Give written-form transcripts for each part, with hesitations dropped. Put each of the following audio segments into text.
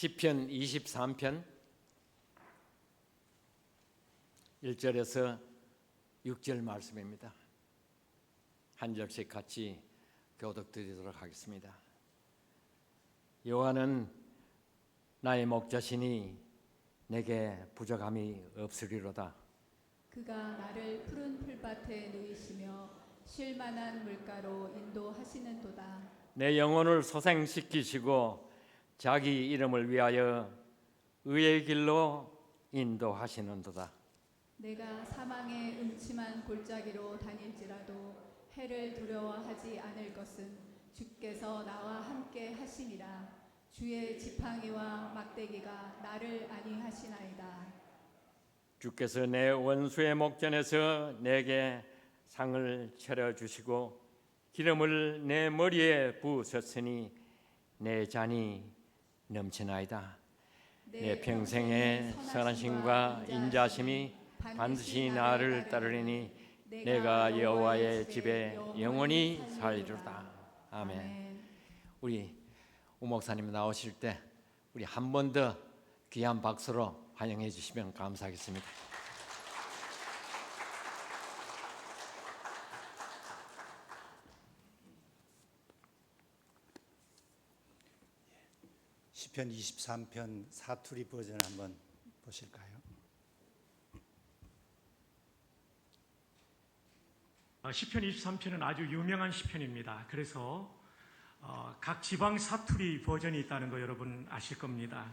시편 23편 1절에서 6절 말씀입니다. 한 절씩 같이 교독드리도록 하겠습니다. 여호와는 나의 목자시니 내게 부족함이 없으리로다. 그가 나를 푸른 풀밭에 누이시며 쉴 만한 물가로 인도하시는도다. 내 영혼을 소생시키시고 자기 이름을 위하여 의의 길로 인도하시는도다. 내가 사망의 음침한 골짜기로 다닐지라도 해를 두려워하지 않을 것은 주께서 나와 함께 하심이라. 주의 지팡이와 막대기가 나를 안위하시나이다. 주께서 내 원수의 목전에서 내게 상을 차려주시고 기름을 내 머리에 부으셨으니 내 잔이 넘치나이다. 내 평생의 선하심과 인자심이 반드시 나를 따르리니 내가 여호와의 집에 영원히 살리로다. 아멘. 우리 우 목사님 나오실 때 우리 한 번 더 귀한 박수로 환영해 주시면 감사하겠습니다. 시편 23편 사투리 버전 한번 보실까요? 시편 23편은 아주 유명한 시편입니다. 그래서 각 지방 사투리 버전이 있다는 거 여러분 아실 겁니다.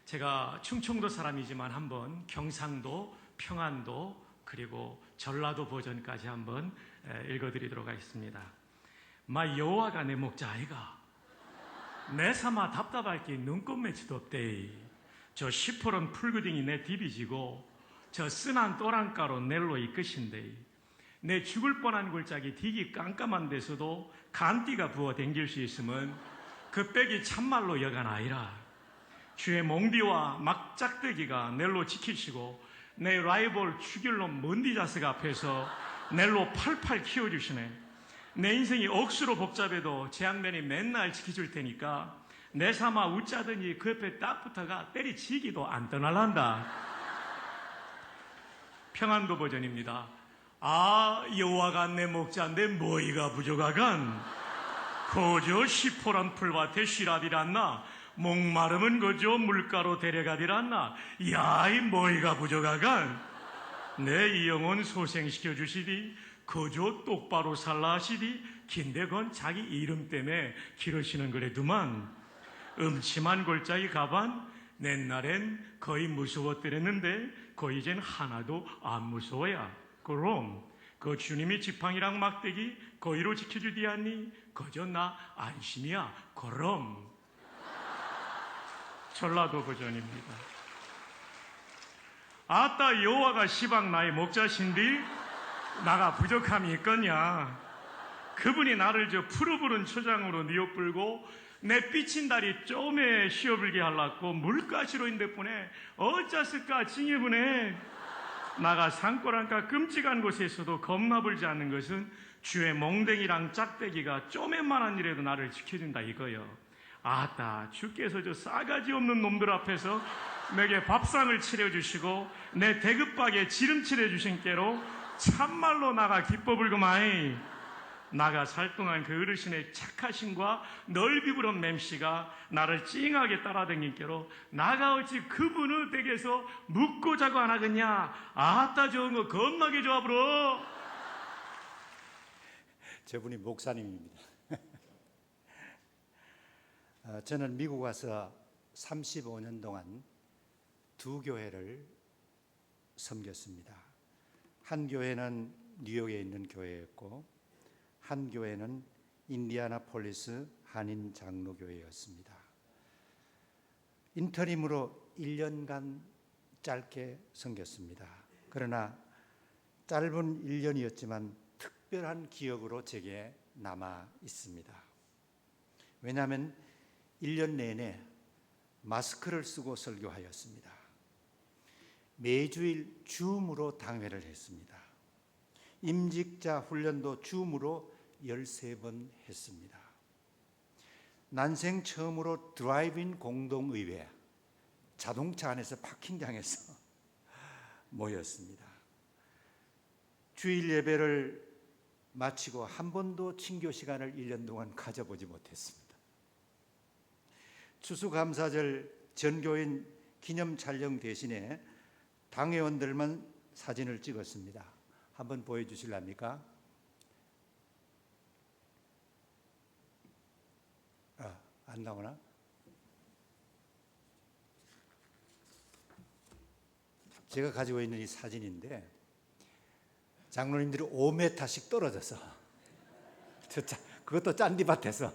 제가 충청도 사람이지만 한번 경상도, 평안도 그리고 전라도 버전까지 한번 읽어드리도록 하겠습니다. 마 여호와가 내 목자 아이가 내 삼아 답답할 게 눈꽃 매치도 없대. 저 시퍼런 풀그딩이 내 디비지고 저 쓴한 또랑가로 넬로 이끄신대. 내 죽을 뻔한 골짜기 디기 깜깜한 데서도 간띠가 부어 댕길 수 있으면 그 빽이 참말로 여간 아니라. 주의 몽디와 막짝대기가 넬로 지키시고 내 라이벌 죽일놈 먼디자스가 앞에서 넬로 팔팔 키워주시네. 내 인생이 억수로 복잡해도 재앙면이 맨날 지켜줄 테니까 내 삼아 웃자더니 그 옆에 딱 붙어가 때리치기도 안 떠날란다. 평안도 버전입니다. 아 여호와가 내 목자인데 뭐이가 부족하간 거저 시포란 풀밭에 쉬라디란나 목마름은 거저 물가로 데려가디란나 야이 뭐이가 부족하간 내 이 영혼 소생시켜 주시디 거저 똑바로 살라 하시디 긴데 건 자기 이름 때문에 기르시는 그래도만 음침한 골짜기 가반 옛날엔 거의 무서웠더랬는데 거의 이젠 하나도 안 무서워야. 그럼 그 주님이 지팡이랑 막대기 거의로 지켜주디하니 거저 나 안심이야. 그럼 전라도 버전입니다. 아따 여호와가 시방 나의 목자신디 나가 부족함이 있거냐. 그분이 나를 저 푸르푸른 초장으로 뉘어불고 내 삐친 다리 쪼매 쉬어불게 하려고 물가시로 인데뿐에 어쩌을까 징해보네. 나가 산골한가 끔찍한 곳에서도 겁나불지 않는 것은 주의 몽댕이랑 짝대기가 쪼매만한 일에도 나를 지켜준다 이거요. 아따 주께서 저 싸가지 없는 놈들 앞에서 내게 밥상을 차려주시고 내 대급박에 지름칠해 주신 깨로 참말로 나가 기뻐불구마이. 나가 살 동안 그 어르신의 착하심과 넓이 부른 맴씨가 나를 찡하게 따라다닌 깨로 나가 어찌 그분의 댁에서 묵고 자고 안 하겠냐. 아따 좋은 거 겁나게 좋아 불어. 저분이 목사님입니다. 저는 미국 와서 35년 동안 두 교회를 섬겼습니다. 한 교회는 뉴욕에 있는 교회였고 한 교회는 인디애나폴리스 한인 장로교회였습니다. 인터림으로 1년간 짧게 섬겼습니다. 그러나 짧은 1년이었지만 특별한 기억으로 제게 남아 있습니다. 왜냐하면 1년 내내 마스크를 쓰고 설교하였습니다. 매주일 줌으로 당회를 했습니다. 임직자 훈련도 줌으로 13번 했습니다. 난생 처음으로 드라이브인 공동의회, 자동차 안에서 파킹장에서 모였습니다. 주일 예배를 마치고 한 번도 친교 시간을 1년 동안 가져보지 못했습니다. 추수감사절 전교인 기념 촬영 대신에 당회원들만 사진을 찍었습니다. 한번 보여주실랍니까? 안 나오나? 제가 가지고 있는 이 사진인데 장로님들이 5m씩 떨어져서 그것도 짠디밭에서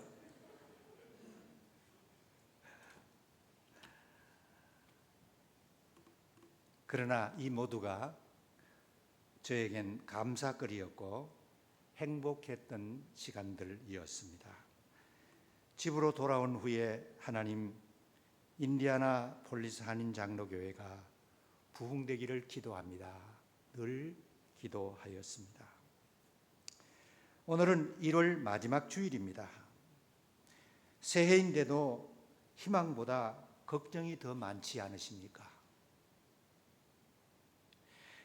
그러나 이 모두가 저에겐 감사거리였고 행복했던 시간들이었습니다. 집으로 돌아온 후에 하나님, 인디아나 폴리스 한인 장로교회가 부흥되기를 기도합니다. 늘 기도하였습니다. 오늘은 1월 마지막 주일입니다. 새해인데도 희망보다 걱정이 더 많지 않으십니까?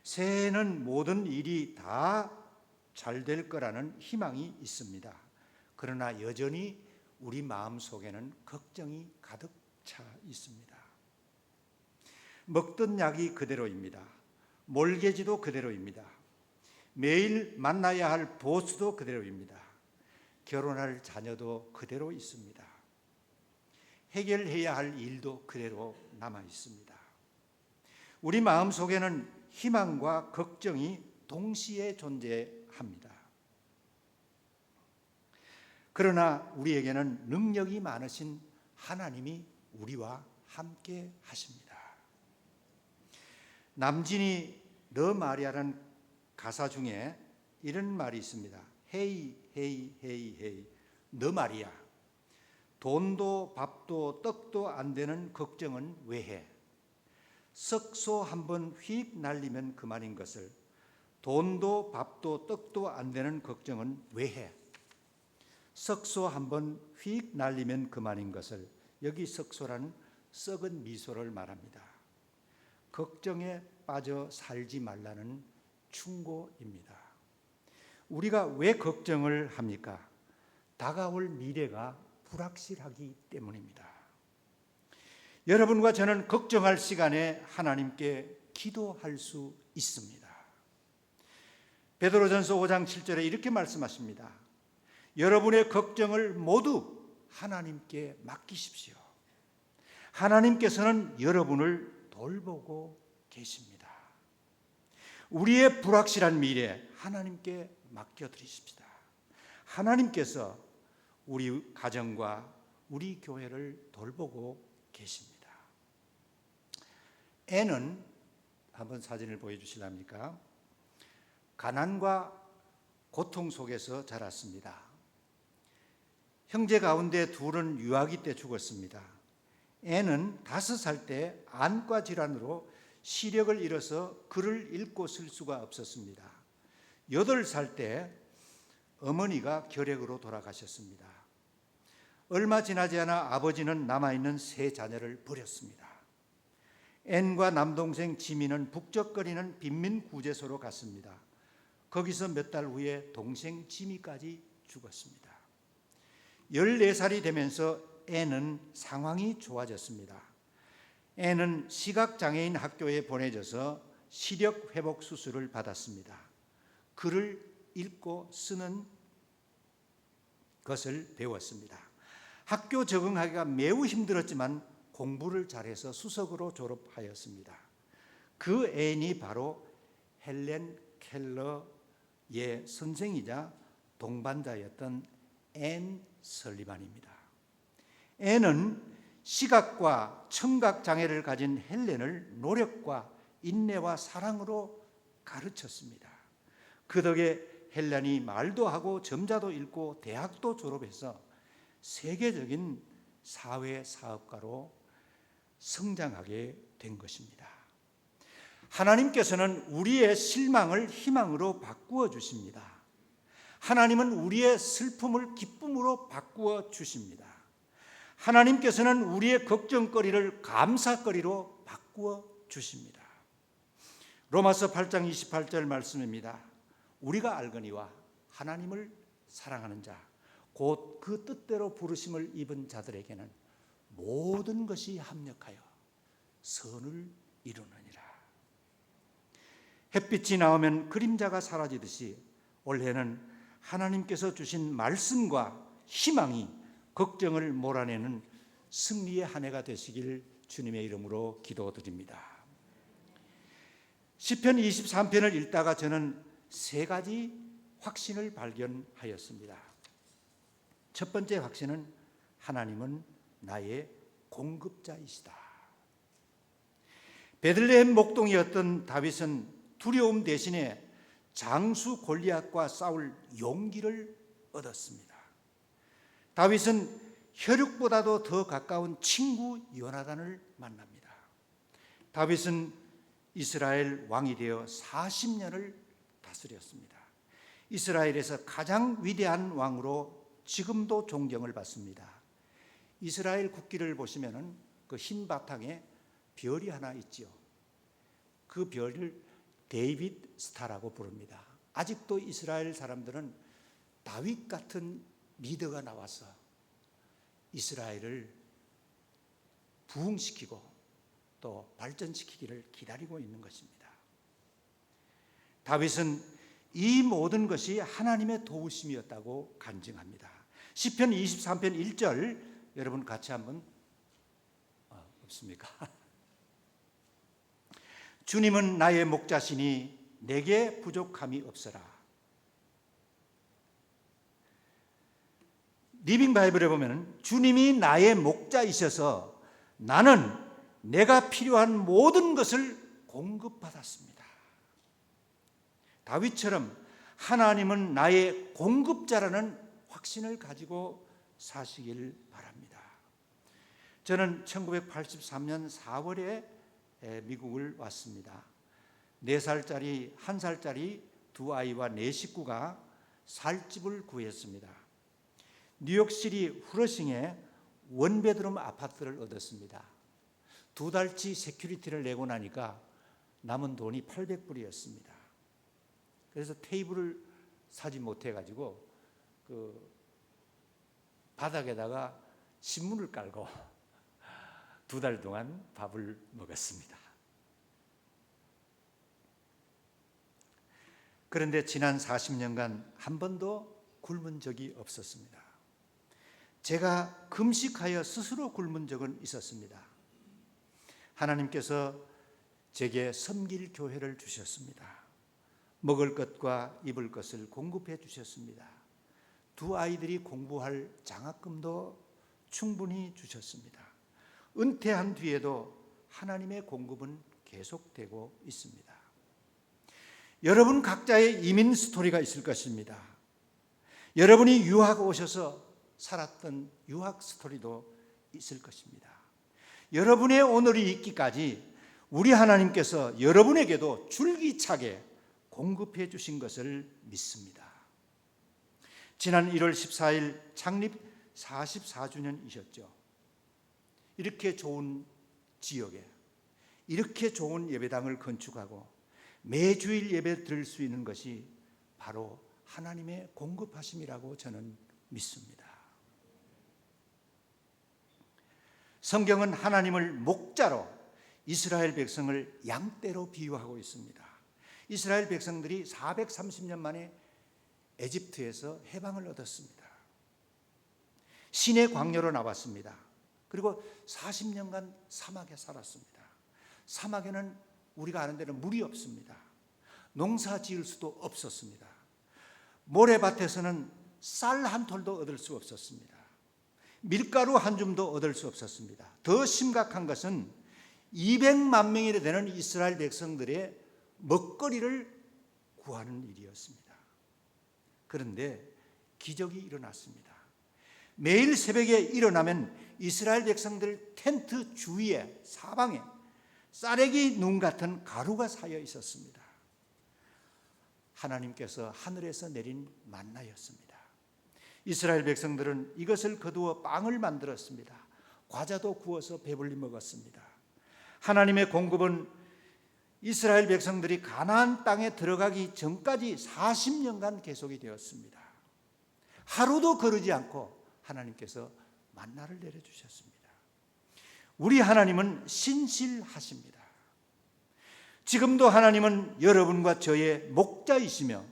새해에는 모든 일이 다 잘 될 거라는 희망이 있습니다. 그러나 여전히 우리 마음속에는 걱정이 가득 차 있습니다. 먹던 약이 그대로입니다. 몰개지도 그대로입니다. 매일 만나야 할 보스도 그대로입니다. 결혼할 자녀도 그대로 있습니다. 해결해야 할 일도 그대로 남아 있습니다. 우리 마음속에는 희망과 걱정이 동시에 존재합니다. 그러나 우리에게는 능력이 많으신 하나님이 우리와 함께 하십니다. 남진이 너 마리아라는 가사 중에 이런 말이 있습니다. 헤이 헤이 헤이 헤이 너 마리아, 돈도 밥도 떡도 안 되는 걱정은 왜 해? 석소 한번 휙 날리면 그만인 것을 돈도 밥도 떡도 안 되는 걱정은 왜 해? 석소 한번 휙 날리면 그만인 것을, 여기 석소라는 썩은 미소를 말합니다. 걱정에 빠져 살지 말라는 충고입니다. 우리가 왜 걱정을 합니까? 다가올 미래가 불확실하기 때문입니다. 여러분과 저는 걱정할 시간에 하나님께 기도할 수 있습니다. 베드로전서 5장 7절에 이렇게 말씀하십니다. 여러분의 걱정을 모두 하나님께 맡기십시오. 하나님께서는 여러분을 돌보고 계십니다. 우리의 불확실한 미래 하나님께 맡겨드리십시다. 하나님께서 우리 가정과 우리 교회를 돌보고 계십니다. 애는 한번 사진을 보여주실랍니까? 가난과 고통 속에서 자랐습니다. 형제 가운데 둘은 유아기 때 죽었습니다. 애는 5살 때 안과 질환으로 시력을 잃어서 글을 읽고 쓸 수가 없었습니다. 8살 때 어머니가 결핵으로 돌아가셨습니다. 얼마 지나지 않아 아버지는 남아있는 3 자녀를 버렸습니다. 앤과 남동생 지미는 북적거리는 빈민구제소로 갔습니다. 거기서 몇 달 후에 동생 지미까지 죽었습니다. 14살이 되면서 앤은 상황이 좋아졌습니다. 앤은 시각장애인 학교에 보내져서 시력 회복 수술을 받았습니다. 글을 읽고 쓰는 것을 배웠습니다. 학교 적응하기가 매우 힘들었지만 공부를 잘해서 수석으로 졸업하였습니다. 그 앤이 바로 헬렌 켈러의 선생이자 동반자였던 앤 설리반입니다. 앤은 시각과 청각 장애를 가진 헬렌을 노력과 인내와 사랑으로 가르쳤습니다. 그 덕에 헬렌이 말도 하고 점자도 읽고 대학도 졸업해서 세계적인 사회 사업가로 성장하게 된 것입니다. 하나님께서는 우리의 실망을 희망으로 바꾸어 주십니다. 하나님은 우리의 슬픔을 기쁨으로 바꾸어 주십니다. 하나님께서는 우리의 걱정거리를 감사거리로 바꾸어 주십니다. 로마서 8장 28절 말씀입니다. 우리가 알거니와 하나님을 사랑하는 자 곧 그 뜻대로 부르심을 입은 자들에게는 모든 것이 합력하여 선을 이루느니라. 햇빛이 나오면 그림자가 사라지듯이 올해는 하나님께서 주신 말씀과 희망이 걱정을 몰아내는 승리의 한 해가 되시길 주님의 이름으로 기도드립니다. 시편 23편을 읽다가 저는 세 가지 확신을 발견하였습니다. 첫 번째 확신은 하나님은 나의 공급자이시다. 베들레헴 목동이었던 다윗은 두려움 대신에 장수 골리앗과 싸울 용기를 얻었습니다. 다윗은 혈육보다도 더 가까운 친구 요나단을 만납니다. 다윗은 이스라엘 왕이 되어 40년을 다스렸습니다. 이스라엘에서 가장 위대한 왕으로 지금도 존경을 받습니다. 이스라엘 국기를 보시면은 그 흰 바탕에 별이 하나 있지요. 그 별을 데이빗 스타라고 부릅니다. 아직도 이스라엘 사람들은 다윗 같은 리더가 나와서 이스라엘을 부흥시키고 또 발전시키기를 기다리고 있는 것입니다. 다윗은 이 모든 것이 하나님의 도우심이었다고 간증합니다. 시편 23편 1절 여러분 같이 한번 없습니까? 주님은 나의 목자시니 내게 부족함이 없어라. 리빙 바이블에 보면 주님이 나의 목자이셔서 나는 내가 필요한 모든 것을 공급받았습니다. 다윗처럼 하나님은 나의 공급자라는 확신을 가지고 사시길 바랍니다. 저는 1983년 4월에 미국을 왔습니다. 4살짜리, 1살짜리 두 아이와 네 식구가 살 집을 구했습니다. 뉴욕시리 후러싱에 원베드룸 아파트를 얻었습니다. 2달치 세큐리티를 내고 나니까 남은 돈이 $800이었습니다. 그래서 테이블을 사지 못해가지고 그 바닥에다가 신문을 깔고 2달 동안 밥을 먹었습니다. 그런데 지난 40년간 한 번도 굶은 적이 없었습니다. 제가 금식하여 스스로 굶은 적은 있었습니다. 하나님께서 제게 섬길 교회를 주셨습니다. 먹을 것과 입을 것을 공급해 주셨습니다. 두 아이들이 공부할 장학금도 충분히 주셨습니다. 은퇴한 뒤에도 하나님의 공급은 계속되고 있습니다. 여러분 각자의 이민 스토리가 있을 것입니다. 여러분이 유학 오셔서 살았던 유학 스토리도 있을 것입니다. 여러분의 오늘이 있기까지 우리 하나님께서 여러분에게도 줄기차게 공급해 주신 것을 믿습니다. 지난 1월 14일 창립 44주년이셨죠. 이렇게 좋은 지역에 이렇게 좋은 예배당을 건축하고 매주일 예배 드릴 수 있는 것이 바로 하나님의 공급하심이라고 저는 믿습니다. 성경은 하나님을 목자로 이스라엘 백성을 양떼로 비유하고 있습니다. 이스라엘 백성들이 430년 만에 에집트에서 해방을 얻었습니다. 신의 광야로 나왔습니다. 그리고 40년간 사막에 살았습니다. 사막에는 우리가 아는 대로 물이 없습니다. 농사 지을 수도 없었습니다. 모래밭에서는 쌀 한 톨도 얻을 수 없었습니다. 밀가루 한 줌도 얻을 수 없었습니다. 더 심각한 것은 200만 명이 되는 이스라엘 백성들의 먹거리를 구하는 일이었습니다. 그런데 기적이 일어났습니다. 매일 새벽에 일어나면 이스라엘 백성들 텐트 주위에 사방에 쌀래기 눈 같은 가루가 쌓여 있었습니다. 하나님께서 하늘에서 내린 만나였습니다. 이스라엘 백성들은 이것을 거두어 빵을 만들었습니다. 과자도 구워서 배불리 먹었습니다. 하나님의 공급은 이스라엘 백성들이 가나안 땅에 들어가기 전까지 40년간 계속이 되었습니다. 하루도 거르지 않고 하나님께서 만나를 내려주셨습니다. 우리 하나님은 신실하십니다. 지금도 하나님은 여러분과 저의 목자이시며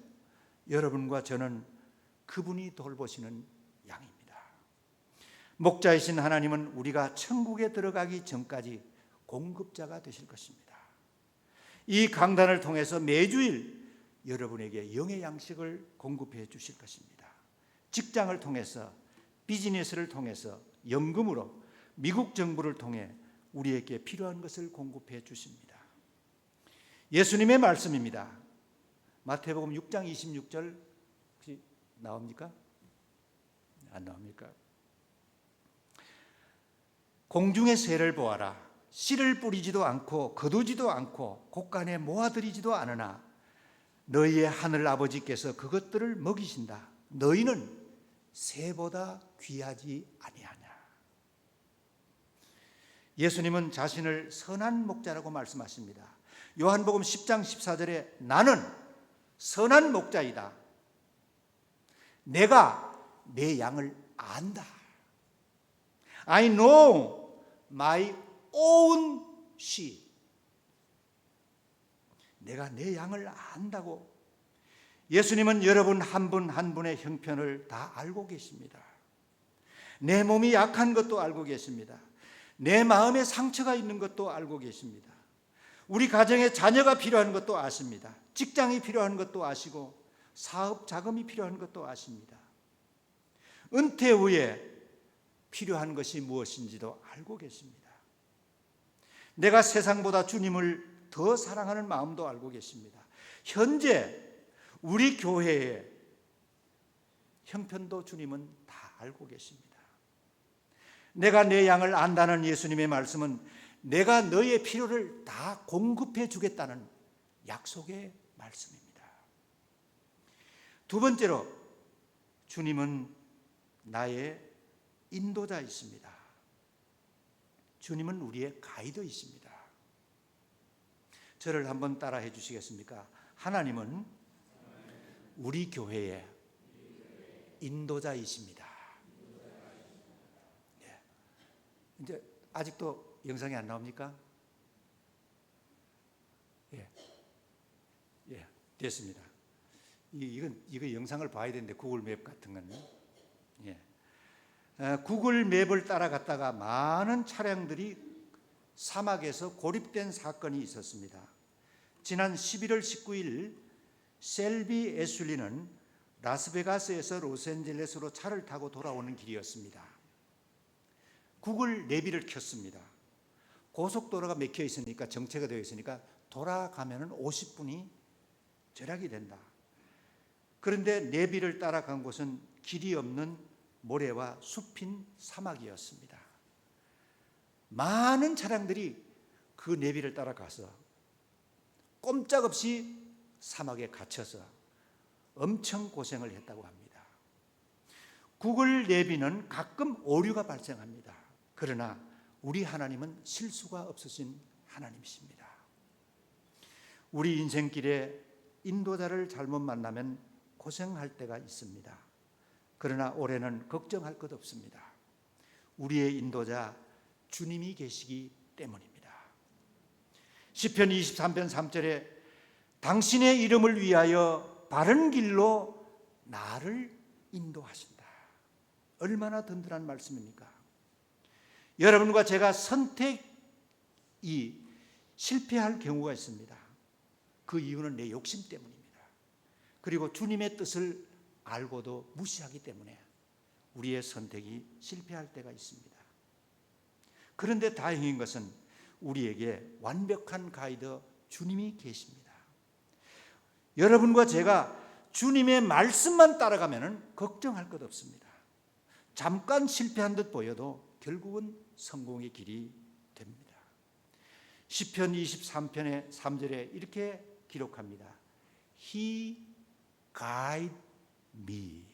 여러분과 저는 그분이 돌보시는 양입니다. 목자이신 하나님은 우리가 천국에 들어가기 전까지 공급자가 되실 것입니다. 이 강단을 통해서 매주일 여러분에게 영의 양식을 공급해 주실 것입니다. 직장을 통해서, 비즈니스를 통해서, 연금으로, 미국 정부를 통해 우리에게 필요한 것을 공급해 주십니다. 예수님의 말씀입니다. 마태복음 6장 26절 혹시 나옵니까? 안 나옵니까? 공중의 새를 보아라. 씨를 뿌리지도 않고 거두지도 않고 곳간에 모아들이지도 않으나 너희의 하늘 아버지께서 그것들을 먹이신다. 너희는 새보다 귀하지 아니하냐. 예수님은 자신을 선한 목자라고 말씀하십니다. 요한복음 10장 14절에 나는 선한 목자이다. 내가 내 양을 안다. I know my own sheep. 내가 내 양을 안다고. 예수님은 여러분 한 분 한 분의 형편을 다 알고 계십니다. 내 몸이 약한 것도 알고 계십니다. 내 마음에 상처가 있는 것도 알고 계십니다. 우리 가정에 자녀가 필요한 것도 아십니다. 직장이 필요한 것도 아시고 사업 자금이 필요한 것도 아십니다. 은퇴 후에 필요한 것이 무엇인지도 알고 계십니다. 내가 세상보다 주님을 더 사랑하는 마음도 알고 계십니다. 현재 우리 교회의 형편도 주님은 다 알고 계십니다. 내가 내 양을 안다는 예수님의 말씀은 내가 너의 필요를 다 공급해 주겠다는 약속의 말씀입니다. 두 번째로 주님은 나의 인도자이십니다. 주님은 우리의 가이드이십니다. 저를 한번 따라해 주시겠습니까? 하나님은 우리 교회의 인도자이십니다. 네. 이제 아직도 영상이 안 나옵니까? 예, 예, 됐습니다. 이거 영상을 봐야 되는데 구글 맵 같은 거는. 예. 구글 맵을 따라갔다가 많은 차량들이 사막에서 고립된 사건이 있었습니다. 지난 11월 19일 셀비 애슐리는 라스베가스에서 로스앤젤레스로 차를 타고 돌아오는 길이었습니다. 구글 내비를 켰습니다. 고속도로가 막혀 있으니까, 정체가 되어 있으니까 돌아가면 50분이 절약이 된다. 그런데 내비를 따라간 곳은 길이 없는 모래와 숲인 사막이었습니다. 많은 차량들이 그 내비를 따라가서 꼼짝없이 사막에 갇혀서 엄청 고생을 했다고 합니다. 구글 내비는 가끔 오류가 발생합니다. 그러나 우리 하나님은 실수가 없으신 하나님이십니다. 우리 인생길에 인도자를 잘못 만나면 고생할 때가 있습니다. 그러나 올해는 걱정할 것 없습니다. 우리의 인도자 주님이 계시기 때문입니다. 시편 23편 3절에 당신의 이름을 위하여 바른 길로 나를 인도하신다. 얼마나 든든한 말씀입니까? 여러분과 제가 선택이 실패할 경우가 있습니다. 그 이유는 내 욕심 때문입니다. 그리고 주님의 뜻을 알고도 무시하기 때문에 우리의 선택이 실패할 때가 있습니다. 그런데 다행인 것은 우리에게 완벽한 가이드 주님이 계십니다. 여러분과 제가 주님의 말씀만 따라가면 걱정할 것 없습니다. 잠깐 실패한 듯 보여도 결국은 성공의 길이 됩니다. 시편 23편의 3절에 이렇게 기록합니다. He guide me.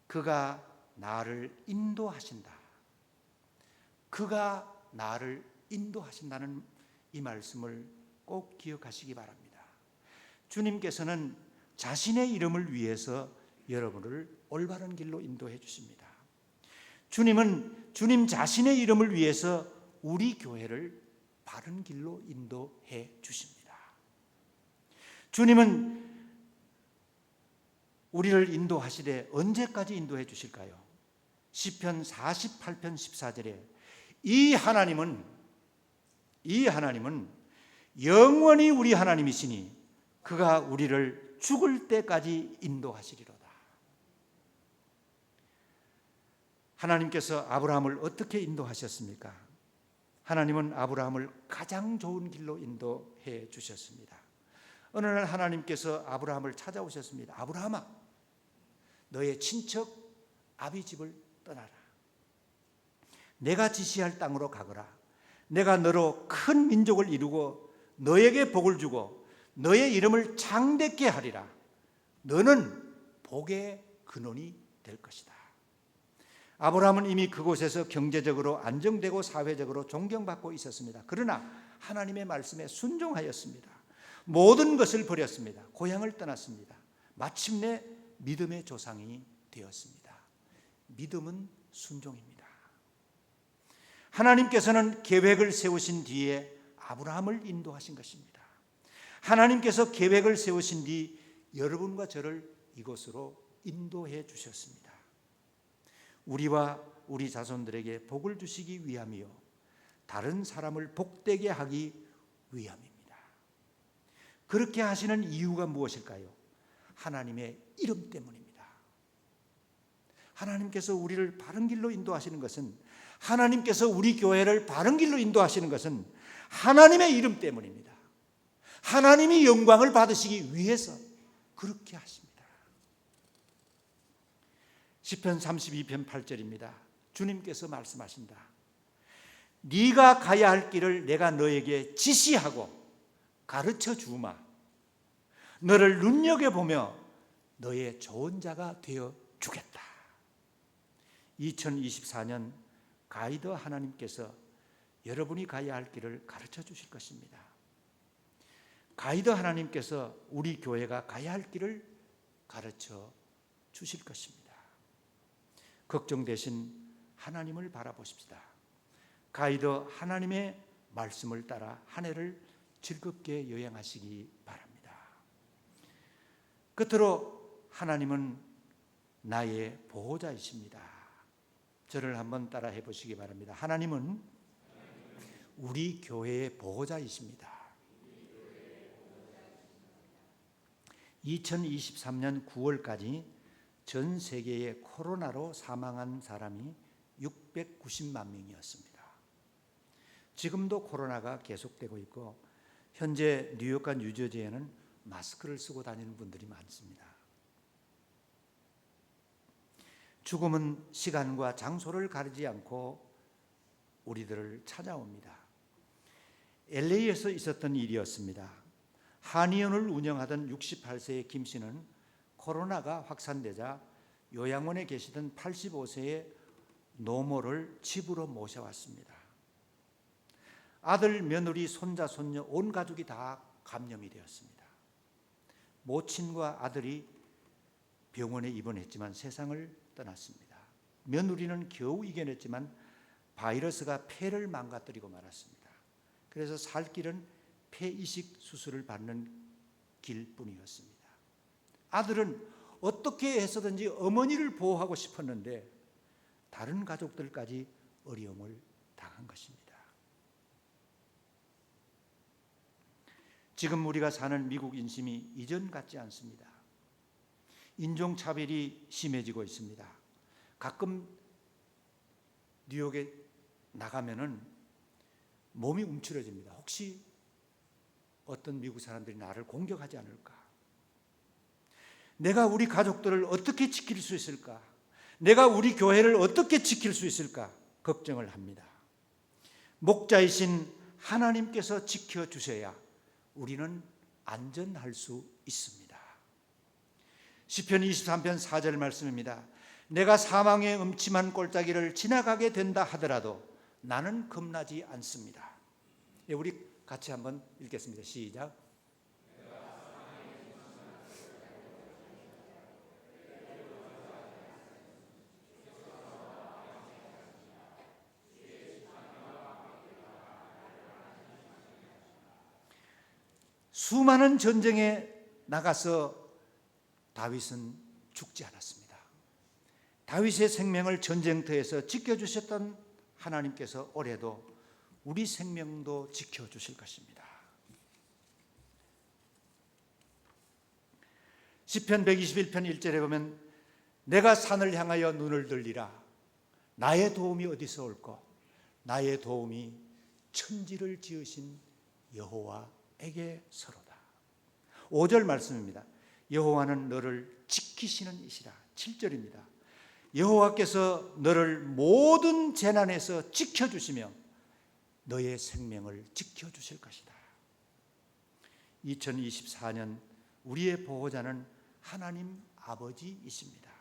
그가 나를 인도하신다. 그가 나를 인도하신다는 이 말씀을 꼭 기억하시기 바랍니다. 주님께서는 자신의 이름을 위해서 여러분을 올바른 길로 인도해 주십니다. 주님은 주님 자신의 이름을 위해서 우리 교회를 바른 길로 인도해 주십니다. 주님은 우리를 인도하시되 언제까지 인도해 주실까요? 시편 48편 14절에 이 하나님은 영원히 우리 하나님이시니 그가 우리를 죽을 때까지 인도하시리로다. 하나님께서 아브라함을 어떻게 인도하셨습니까? 하나님은 아브라함을 가장 좋은 길로 인도해 주셨습니다. 어느 날 하나님께서 아브라함을 찾아오셨습니다. 아브라함아, 너의 친척 아비 집을 떠나라. 내가 지시할 땅으로 가거라. 내가 너로 큰 민족을 이루고 너에게 복을 주고 너의 이름을 창대케 하리라. 너는 복의 근원이 될 것이다. 아브라함은 이미 그곳에서 경제적으로 안정되고 사회적으로 존경받고 있었습니다. 그러나 하나님의 말씀에 순종하였습니다. 모든 것을 버렸습니다. 고향을 떠났습니다. 마침내 믿음의 조상이 되었습니다. 믿음은 순종입니다. 하나님께서는 계획을 세우신 뒤에 아브라함을 인도하신 것입니다. 하나님께서 계획을 세우신 뒤 여러분과 저를 이곳으로 인도해 주셨습니다. 우리와 우리 자손들에게 복을 주시기 위함이요 다른 사람을 복되게 하기 위함입니다. 그렇게 하시는 이유가 무엇일까요? 하나님의 이름 때문입니다. 하나님께서 우리를 바른 길로 인도하시는 것은, 하나님께서 우리 교회를 바른 길로 인도하시는 것은 하나님의 이름 때문입니다. 하나님이 영광을 받으시기 위해서 그렇게 하십니다. 시편 32편 8절입니다. 주님께서 말씀하신다. 네가 가야 할 길을 내가 너에게 지시하고 가르쳐 주마. 너를 눈여겨보며 너의 좋은 자가 되어 주겠다. 2024년 가이드 하나님께서 여러분이 가야 할 길을 가르쳐 주실 것입니다. 가이드 하나님께서 우리 교회가 가야 할 길을 가르쳐 주실 것입니다. 걱정되신 하나님을 바라보십시다. 가이드 하나님의 말씀을 따라 한 해를 즐겁게 여행하시기 바랍니다. 끝으로 하나님은 나의 보호자이십니다. 저를 한번 따라 해보시기 바랍니다. 하나님은 우리 교회의 보호자이십니다. 2023년 9월까지 전 세계의 코로나로 사망한 사람이 690만 명이었습니다. 지금도 코로나가 계속되고 있고 현재 뉴욕과 뉴저지에는 마스크를 쓰고 다니는 분들이 많습니다. 죽음은 시간과 장소를 가리지 않고 우리들을 찾아옵니다. LA에서 있었던 일이었습니다. 한의원을 운영하던 68세의 김 씨는 코로나가 확산되자 요양원에 계시던 85세의 노모를 집으로 모셔왔습니다. 아들, 며느리, 손자, 손녀 온 가족이 다 감염이 되었습니다. 모친과 아들이 병원에 입원했지만 세상을 떠났습니다. 며느리는 겨우 이겨냈지만 바이러스가 폐를 망가뜨리고 말았습니다. 그래서 살 길은 폐 이식 수술을 받는 길뿐이었습니다. 아들은 어떻게 해서든지 어머니를 보호하고 싶었는데 다른 가족들까지 어려움을 당한 것입니다. 지금 우리가 사는 미국 인심이 이전 같지 않습니다. 인종차별이 심해지고 있습니다. 가끔 뉴욕에 나가면은 몸이 움츠러집니다. 혹시 어떤 미국 사람들이 나를 공격하지 않을까? 내가 우리 가족들을 어떻게 지킬 수 있을까? 내가 우리 교회를 어떻게 지킬 수 있을까? 걱정을 합니다. 목자이신 하나님께서 지켜주셔야 우리는 안전할 수 있습니다. 시편 23편 4절 말씀입니다. 내가 사망의 음침한 골짜기를 지나가게 된다 하더라도 나는 겁나지 않습니다. 예, 우리 같이 한번 읽겠습니다. 시작. 수많은 전쟁에 나가서 다윗은 죽지 않았습니다. 다윗의 생명을 전쟁터에서 지켜주셨던 하나님께서 올해도 우리 생명도 지켜주실 것입니다. 시편 121편 1절에 보면 내가 산을 향하여 눈을 들리라. 나의 도움이 어디서 올꼬? 나의 도움이 천지를 지으신 여호와에게 서로다. 5절 말씀입니다. 여호와는 너를 지키시는 이시라. 7절입니다. 여호와께서 너를 모든 재난에서 지켜주시며 너의 생명을 지켜주실 것이다. 2024년 우리의 보호자는 하나님 아버지이십니다.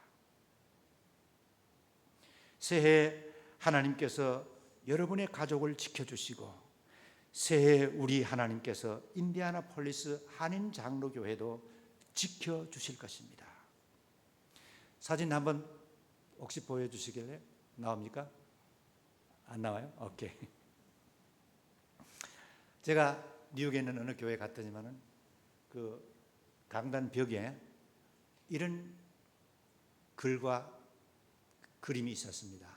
새해 하나님께서 여러분의 가족을 지켜주시고 새해 우리 하나님께서 인디애나폴리스 한인 장로교회도 지켜주실 것입니다. 사진 한번 혹시 보여주시길래 나옵니까? 안 나와요? 오케이. 제가 뉴욕에 있는 어느 교회 갔더니만은 그 강단 벽에 이런 글과 그림이 있었습니다.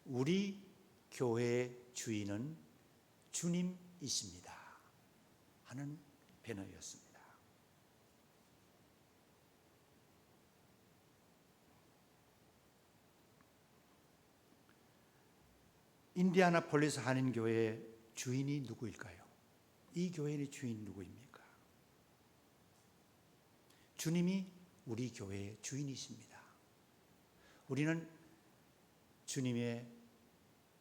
우리 교회의 주인은 주님이십니다 하는 배너였습니다. 인디애나폴리스 한인교회의 주인이 누구일까요? 이 교회의 주인 누구입니까? 주님이 우리 교회의 주인이십니다. 우리는 주님의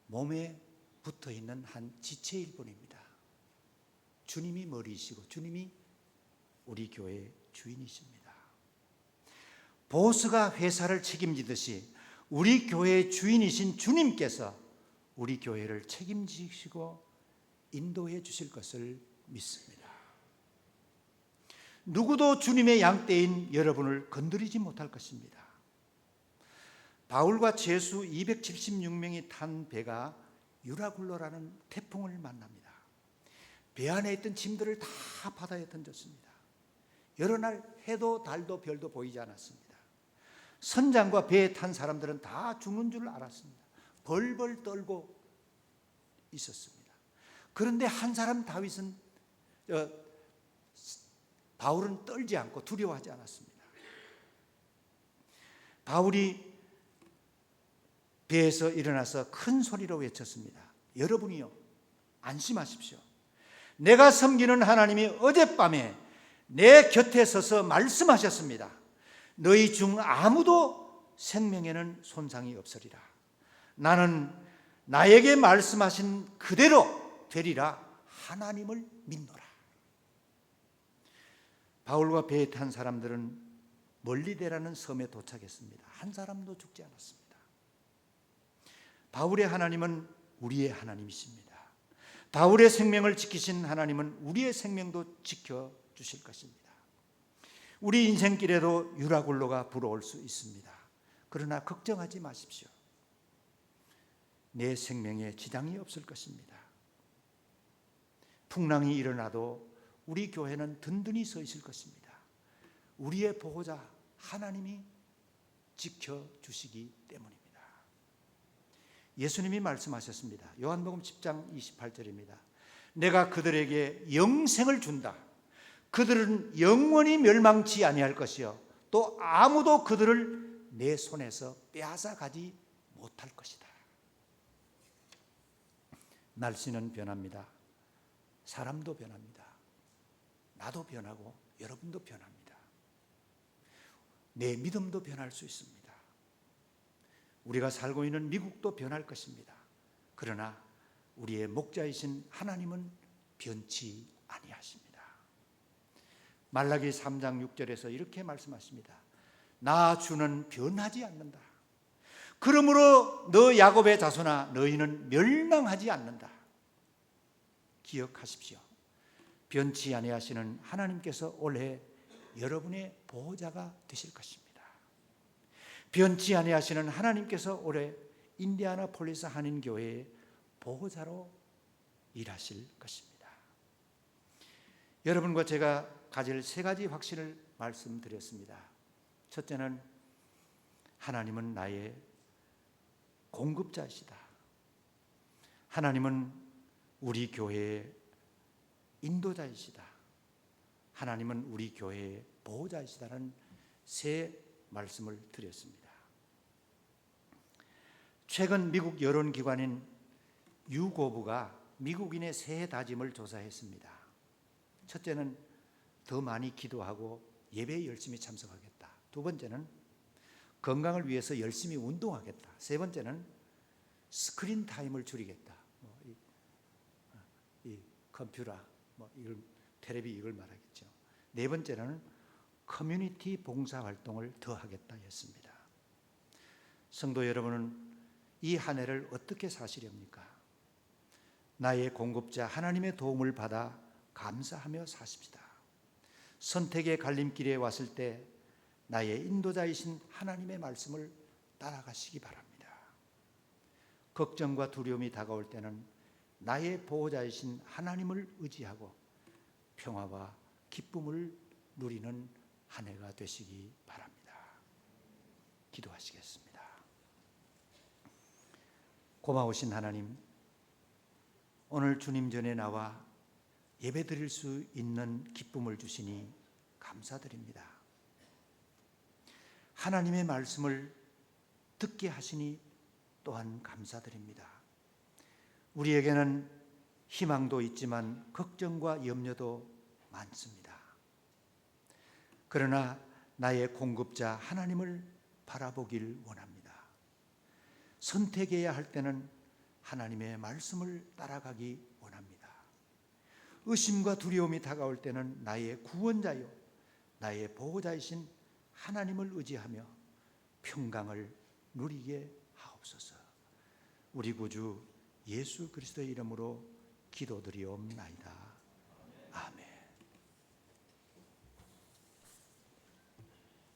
몸에 붙어있는 한 지체일 뿐입니다. 주님이 머리이시고 주님이 우리 교회의 주인이십니다. 보스가 회사를 책임지듯이 우리 교회의 주인이신 주님께서 우리 교회를 책임지시고 인도해 주실 것을 믿습니다. 누구도 주님의 양떼인 여러분을 건드리지 못할 것입니다. 바울과 제수 276명이 탄 배가 유라굴로라는 태풍을 만납니다. 배 안에 있던 짐들을 다 바다에 던졌습니다. 여러 날 해도 달도 별도 보이지 않았습니다. 선장과 배에 탄 사람들은 다 죽는 줄 알았습니다. 벌벌 떨고 있었습니다. 그런데 한 사람 바울은 떨지 않고 두려워하지 않았습니다. 바울이 배에서 일어나서 큰 소리로 외쳤습니다. 여러분이요, 안심하십시오. 내가 섬기는 하나님이 어젯밤에 내 곁에 서서 말씀하셨습니다. 너희 중 아무도 생명에는 손상이 없으리라. 나는 나에게 말씀하신 그대로 되리라 하나님을 믿노라. 바울과 배에 탄 사람들은 멀리데라는 섬에 도착했습니다. 한 사람도 죽지 않았습니다. 바울의 하나님은 우리의 하나님이십니다. 바울의 생명을 지키신 하나님은 우리의 생명도 지켜주실 것입니다. 우리 인생길에도 유라굴로가 불어올 수 있습니다. 그러나 걱정하지 마십시오. 내 생명에 지장이 없을 것입니다. 풍랑이 일어나도 우리 교회는 든든히 서 있을 것입니다. 우리의 보호자 하나님이 지켜주시기 때문입니다. 예수님이 말씀하셨습니다. 요한복음 10장 28절입니다. 내가 그들에게 영생을 준다. 그들은 영원히 멸망치 아니할 것이요 또 아무도 그들을 내 손에서 빼앗아 가지 못할 것이다. 날씨는 변합니다. 사람도 변합니다. 나도 변하고 여러분도 변합니다. 내 믿음도 변할 수 있습니다. 우리가 살고 있는 미국도 변할 것입니다. 그러나 우리의 목자이신 하나님은 변치 아니하십니다. 말라기 3장 6절에서 이렇게 말씀하십니다. 나 주는 변하지 않는다. 그러므로 너 야곱의 자손아 너희는 멸망하지 않는다. 기억하십시오. 변치 아니하시는 하나님께서 올해 여러분의 보호자가 되실 것입니다. 변치 아니하시는 하나님께서 올해 인디아나폴리스 한인교회의 보호자로 일하실 것입니다. 여러분과 제가 가질 세 가지 확신을 말씀드렸습니다. 첫째는 하나님은 나의 공급자이시다. 하나님은 우리 교회의 인도자이시다. 하나님은 우리 교회의 보호자이시다는 세 말씀을 드렸습니다. 최근 미국 여론기관인 유고브가 미국인의 새해 다짐을 조사했습니다. 첫째는 더 많이 기도하고 예배에 열심히 참석하겠다. 두 번째는 건강을 위해서 열심히 운동하겠다. 세 번째는 스크린 타임을 줄이겠다. 이 컴퓨터, 이걸 텔레비 이걸 말하겠죠. 네 번째는 커뮤니티 봉사 활동을 더 하겠다 했습니다. 성도 여러분은 이 한 해를 어떻게 사시렵니까? 나의 공급자 하나님의 도움을 받아 감사하며 사십시다. 선택의 갈림길에 왔을 때 나의 인도자이신 하나님의 말씀을 따라가시기 바랍니다. 걱정과 두려움이 다가올 때는 나의 보호자이신 하나님을 의지하고 평화와 기쁨을 누리는 한 해가 되시기 바랍니다. 기도하시겠습니다. 고마우신 하나님, 오늘 주님 전에 나와 예배드릴 수 있는 기쁨을 주시니 감사드립니다. 하나님의 말씀을 듣게 하시니 또한 감사드립니다. 우리에게는 희망도 있지만 걱정과 염려도 많습니다. 그러나 나의 공급자 하나님을 바라보길 원합니다. 선택해야 할 때는 하나님의 말씀을 따라가기 원합니다. 의심과 두려움이 다가올 때는 나의 구원자요 나의 보호자이신 하나님을 의지하며 평강을 누리게 하옵소서. 우리 구주 예수 그리스도의 이름으로 기도드리옵나이다.